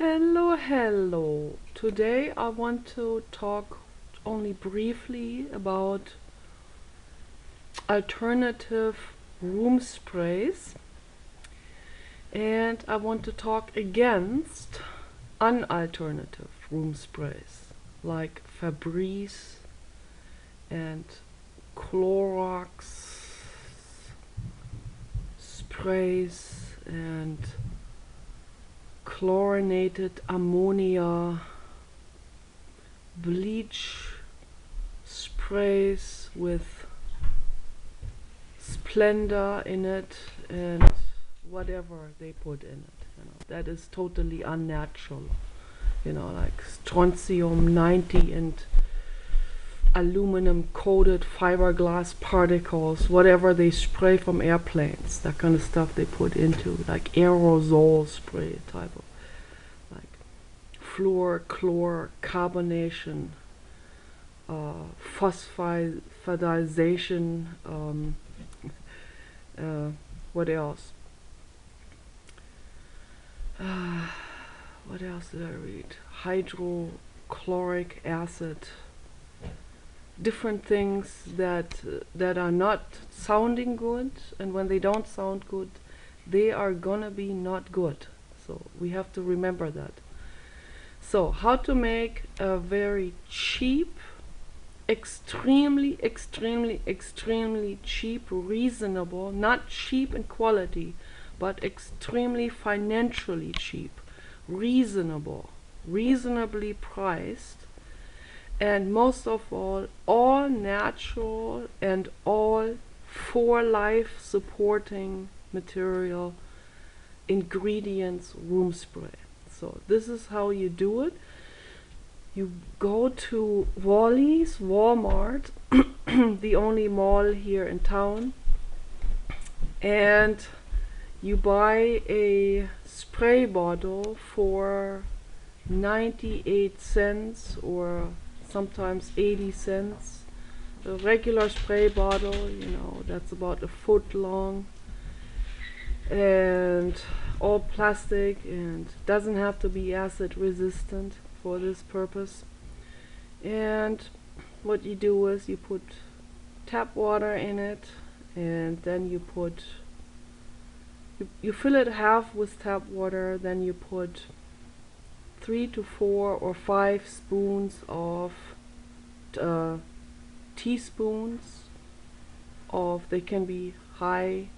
Hello, hello. Today I want to talk only briefly about alternative room sprays, and I want to talk against unalternative room sprays like Febreze and Clorox sprays and chlorinated ammonia, bleach sprays with Splenda in it, and whatever they put in it. That is totally unnatural. Like strontium 90 and aluminum coated fiberglass particles, whatever they spray from airplanes, that kind of stuff they put into, like aerosol spray type of, like fluor, chlor, carbonation, phosphidization, what else? What else did I read? Hydrochloric acid. Different things that are not sounding good, and when they don't sound good, they are gonna be not good. So we have to remember that. So how to make a very cheap, extremely cheap, reasonable, not cheap in quality, but extremely financially cheap, reasonably priced, and most of all natural and all for life supporting material ingredients room spray. So this is how you do it. You go to Walmart, the only mall here in town, and you buy a spray bottle for 98 cents or sometimes 80 cents. A regular spray bottle, that's about a foot long, and all plastic, and doesn't have to be acid resistant for this purpose. And what you do is you put tap water in it, and then you fill it half with tap water, then you put 3 to 4 or 5 spoons of teaspoons of, they can be high,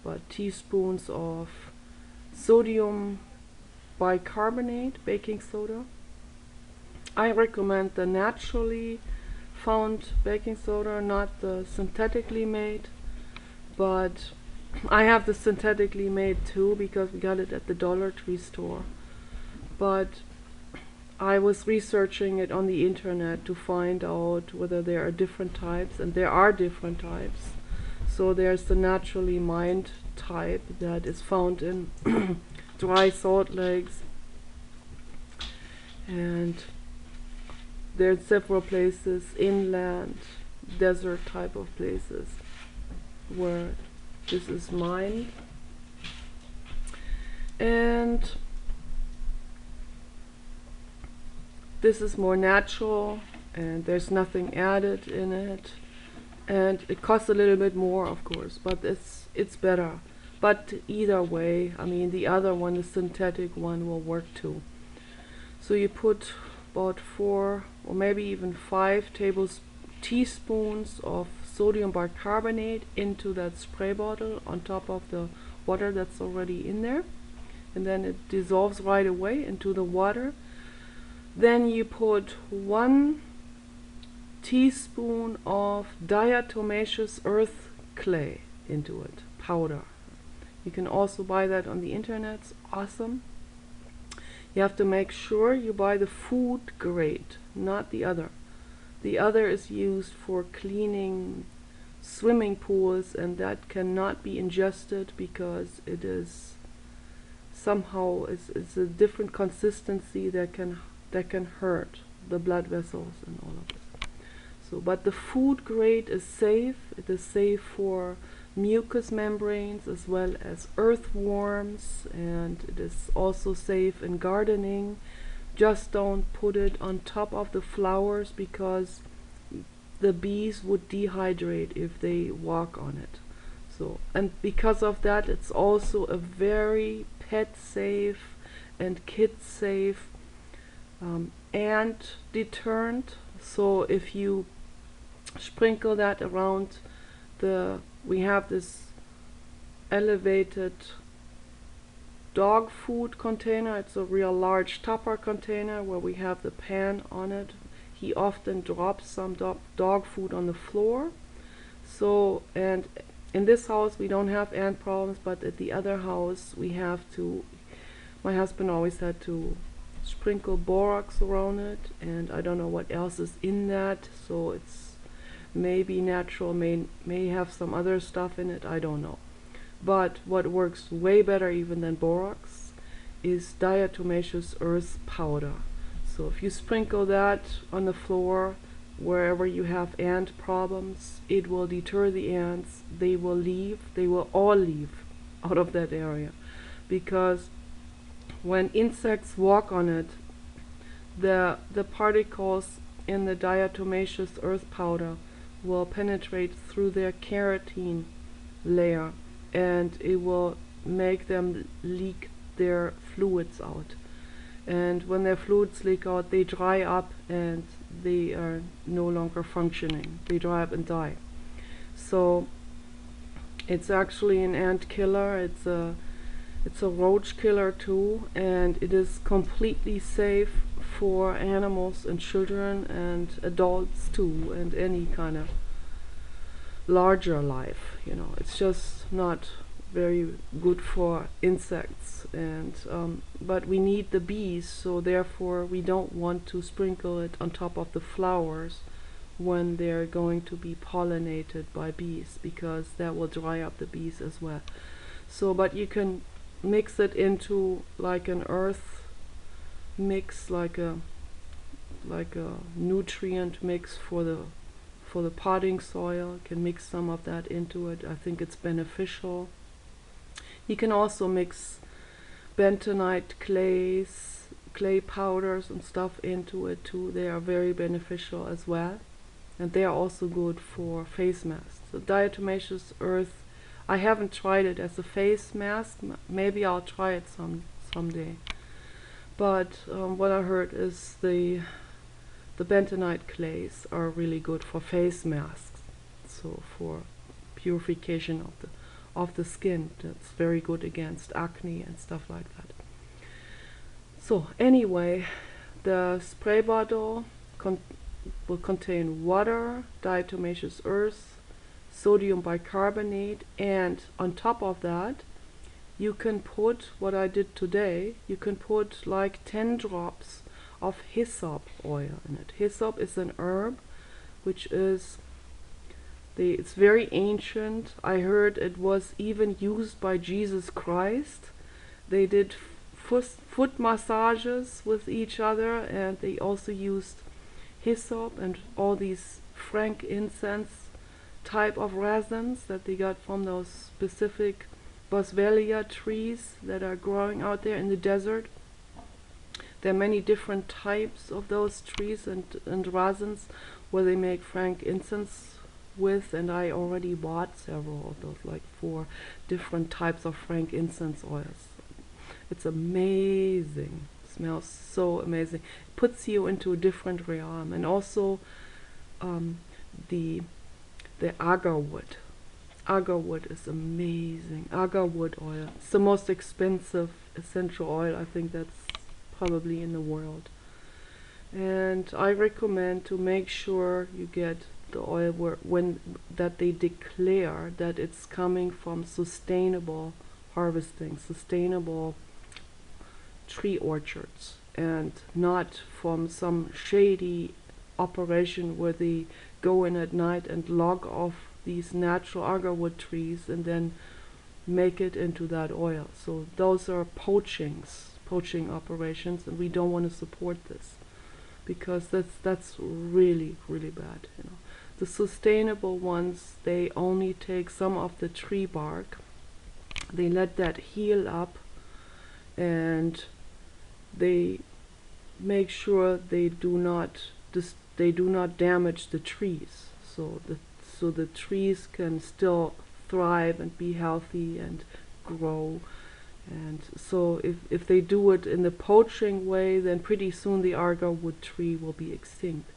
but teaspoons of sodium bicarbonate, baking soda. I recommend the naturally found baking soda, not the synthetically made, but I have the synthetically made too because we got it at the Dollar Tree store. But I was researching it on the internet to find out whether there are different types, and there are different types. So there's the naturally mined type that is found in dry salt lakes, and there are several places, inland, desert type of places, where this is mined. And this is more natural, and there's nothing added in it, and it costs a little bit more, of course, but it's better. But either way, the other one, the synthetic one, will work too. So you put about 4 or maybe even 5 teaspoons of sodium bicarbonate into that spray bottle on top of the water that's already in there, and then it dissolves right away into the water. Then you put 1 teaspoon of diatomaceous earth clay into it, powder. You can also buy that on the internet. It's awesome. You have to make sure you buy the food grade, not the other. The other is used for cleaning swimming pools, and that cannot be ingested because it is somehow it's a different consistency that can hurt the blood vessels and all of this. So, but the food grade is safe. It is safe for mucous membranes as well as earthworms, and it is also safe in gardening. Just don't put it on top of the flowers because the bees would dehydrate if they walk on it. So, and because of that, it's also a very pet safe and kid safe ant deterrent. So if you sprinkle that around we have this elevated dog food container. It's a real large Tupper container where we have the pan on it. He often drops some dog food on the floor. So, and in this house we don't have ant problems, but at the other house we have to, my husband always had to sprinkle borax around it, and I don't know what else is in that, so it's maybe natural, may have some other stuff in it, I don't know. But what works way better even than borax is diatomaceous earth powder. So if you sprinkle that on the floor wherever you have ant problems, it will deter the ants. They will leave, they will all leave out of that area, because when insects walk on it, the particles in the diatomaceous earth powder will penetrate through their keratin layer, and it will make them leak their fluids out. And when their fluids leak out, they dry up and they are no longer functioning. They dry up and die. So it's actually an ant killer. It's a roach killer too, and it is completely safe for animals and children and adults too, and any kind of larger life. You know, it's just not very good for insects, and but we need the bees, so therefore we don't want to sprinkle it on top of the flowers when they're going to be pollinated by bees, because that will dry up the bees as well. So, but you can mix it into like an earth mix, like a nutrient mix for the potting soil. You can mix some of that into it. I think it's beneficial. You can also mix bentonite clay powders and stuff into it too. They are very beneficial as well, and they are also good for face masks. The diatomaceous earth, I haven't tried it as a face mask. Maybe I'll try it someday. But what I heard is the bentonite clays are really good for face masks. So for purification of the skin, that's very good against acne and stuff like that. So anyway, the spray bottle will contain water, diatomaceous earth, sodium bicarbonate, and on top of that you can put, what I did today, you can put like 10 drops of hyssop oil in it. Hyssop is an herb which is it's very ancient. I heard it was even used by Jesus Christ. They did foot massages with each other, and they also used hyssop and all these frankincense type of resins that they got from those specific boswellia trees that are growing out there in the desert. There are many different types of those trees and resins where they make frankincense with, and I already bought several of those, like 4 different types of frankincense oils. It's amazing. It smells so amazing. It puts you into a different realm. And also the agarwood. Agarwood is amazing. Agarwood oil. It's the most expensive essential oil, I think, that's probably in the world. And I recommend to make sure you get the oil that they declare that it's coming from sustainable harvesting, sustainable tree orchards, and not from some shady operation where they go in at night and log off these natural agarwood trees and then make it into that oil. So those are poaching operations, and we don't want to support this, because that's really, really bad, you know. The sustainable ones, they only take some of the tree bark, they let that heal up, and they make sure they do not damage the trees, so the trees can still thrive and be healthy and grow. And so if they do it in the poaching way, then pretty soon the agar wood tree will be extinct.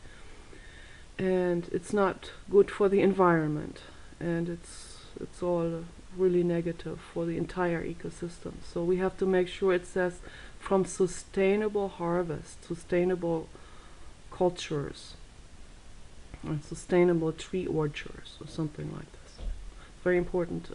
And it's not good for the environment, and it's all really negative for the entire ecosystem. So we have to make sure it says from sustainable harvest, sustainable cultures, and sustainable tree orchards, or something like this. It's very important.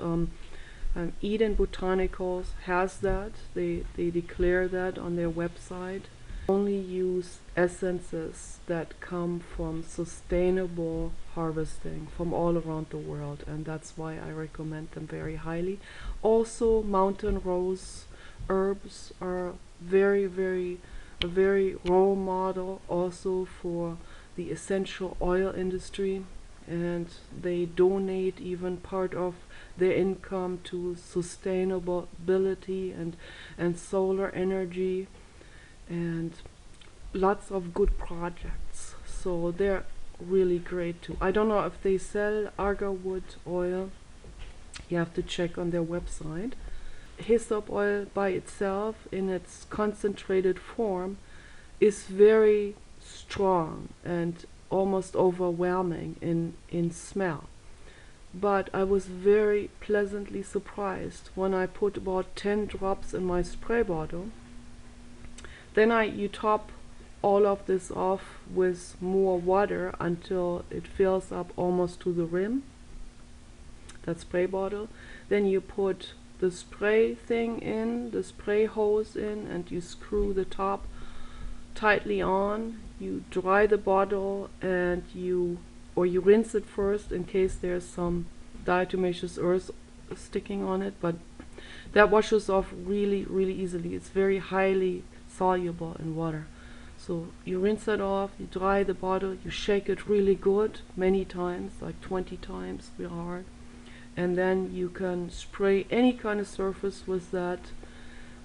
Eden Botanicals has that. They declare that on their website. Only use essences that come from sustainable harvesting from all around the world, and that's why I recommend them very highly. Also, mountain rose herbs are a very role model also for the essential oil industry, and they donate even part of their income to sustainability and solar energy and lots of good projects. So they're really great too. I don't know if they sell agar wood oil. You have to check on their website. Hyssop oil by itself in its concentrated form is very strong and almost overwhelming in smell. But I was very pleasantly surprised when I put about 10 drops in my spray bottle. Then you top all of this off with more water until it fills up almost to the rim, that spray bottle. Then you put the spray thing in, the spray hose in, and you screw the top tightly on. You dry the bottle and you rinse it first in case there's some diatomaceous earth sticking on it, but that washes off really easily. It's very highly soluble in water. So you rinse it off, you dry the bottle, you shake it really good, many times, like 20 times, real hard, and then you can spray any kind of surface with that.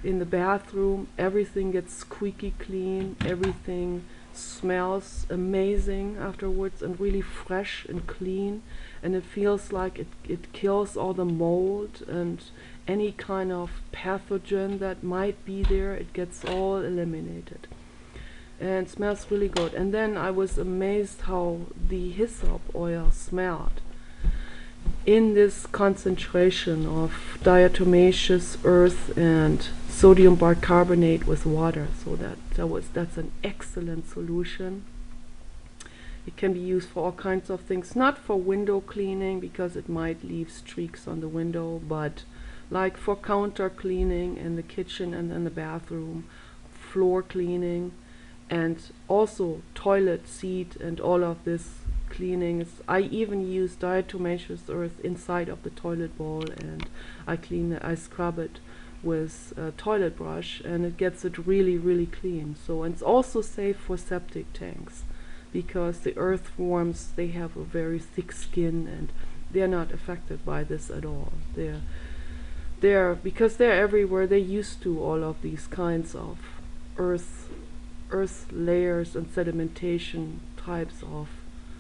In the bathroom, everything gets squeaky clean, everything smells amazing afterwards and really fresh and clean, and it feels like it kills all the mold and any kind of pathogen that might be there. It gets all eliminated and smells really good. And then I was amazed how the hyssop oil smelled in this concentration of diatomaceous earth and sodium bicarbonate with water. So that's an excellent solution. It can be used for all kinds of things, not for window cleaning because it might leave streaks on the window, but like for counter cleaning in the kitchen and in the bathroom, floor cleaning, and also toilet seat and all of this cleaning. I even use diatomaceous earth inside of the toilet bowl, and I scrub it with a toilet brush, and it gets it really clean. So, and it's also safe for septic tanks because the earthworms, they have a very thick skin and they're not affected by this at all. Because they're everywhere, they're used to all of these kinds of earth layers and sedimentation types of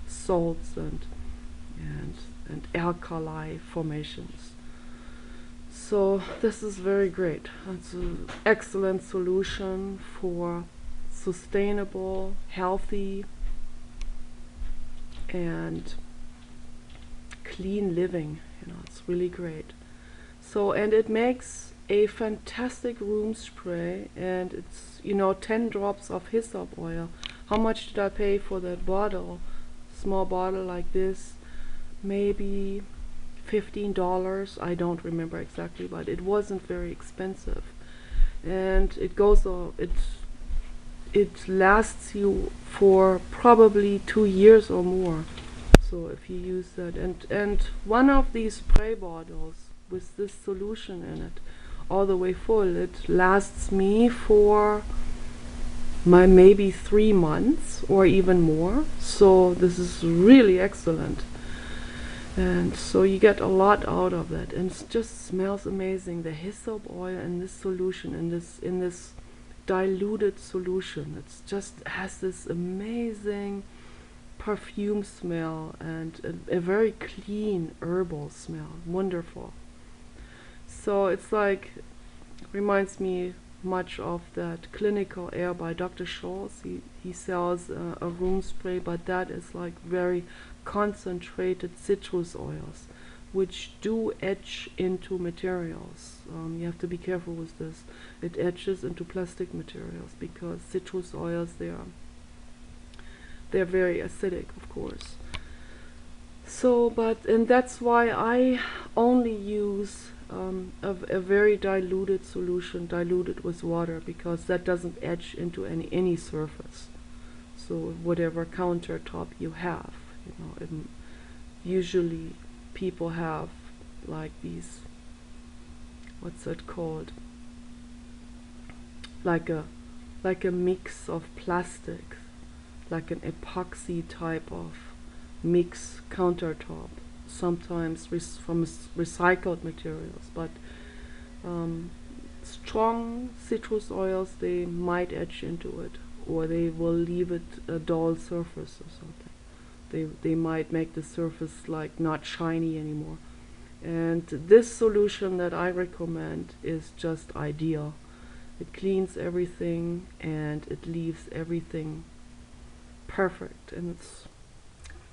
salts and alkali formations. So this is very great. It's an excellent solution for sustainable, healthy, and clean living. It's really great. So, and it makes a fantastic room spray, and it's 10 drops of hyssop oil. How much did I pay for that bottle? Small bottle like this, maybe $15. I don't remember exactly, but it wasn't very expensive, and it lasts you for probably 2 years or more. So if you use that, and one of these spray bottles with this solution in it all the way full, it lasts me for maybe 3 months or even more. So this is really excellent. And so you get a lot out of it, and it just smells amazing. The hyssop oil in this solution, in this diluted solution, it's just has this amazing perfume smell and a very clean herbal smell. Wonderful. So it's like, reminds me much of that Clinical Air by Dr. Scholl's. He sells a room spray, but that is like very concentrated citrus oils, which do etch into materials. You have to be careful with this. It etches into plastic materials because citrus oils, they're very acidic, of course. So, and that's why I only use a very diluted solution, diluted with water, because that doesn't etch into any surface. So whatever countertop you have, usually people have like these, what's it called? Like a mix of plastics, like an epoxy type of mix countertop, sometimes from recycled materials, but strong citrus oils, they might etch into it, or they will leave it a dull surface or something. They might make the surface like not shiny anymore. And this solution that I recommend is just ideal. It cleans everything and it leaves everything perfect, and it's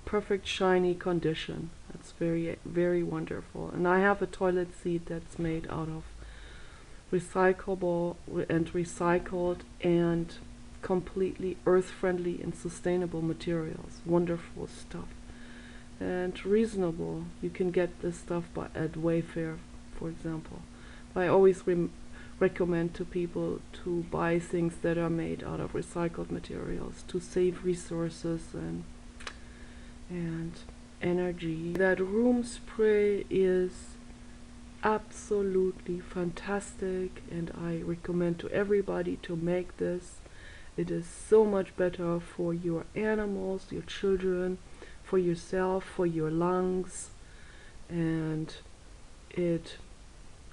perfect shiny condition. That's very, very wonderful. And I have a toilet seat that's made out of recyclable and recycled and completely earth-friendly and sustainable materials. Wonderful stuff. And reasonable. You can get this stuff at Wayfair, for example. I always recommend to people to buy things that are made out of recycled materials to save resources and energy. That room spray is absolutely fantastic, and I recommend to everybody to make this. It is so much better for your animals, your children, for yourself, for your lungs, and it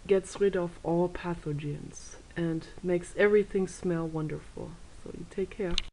gets rid of all pathogens and makes everything smell wonderful. So you take care.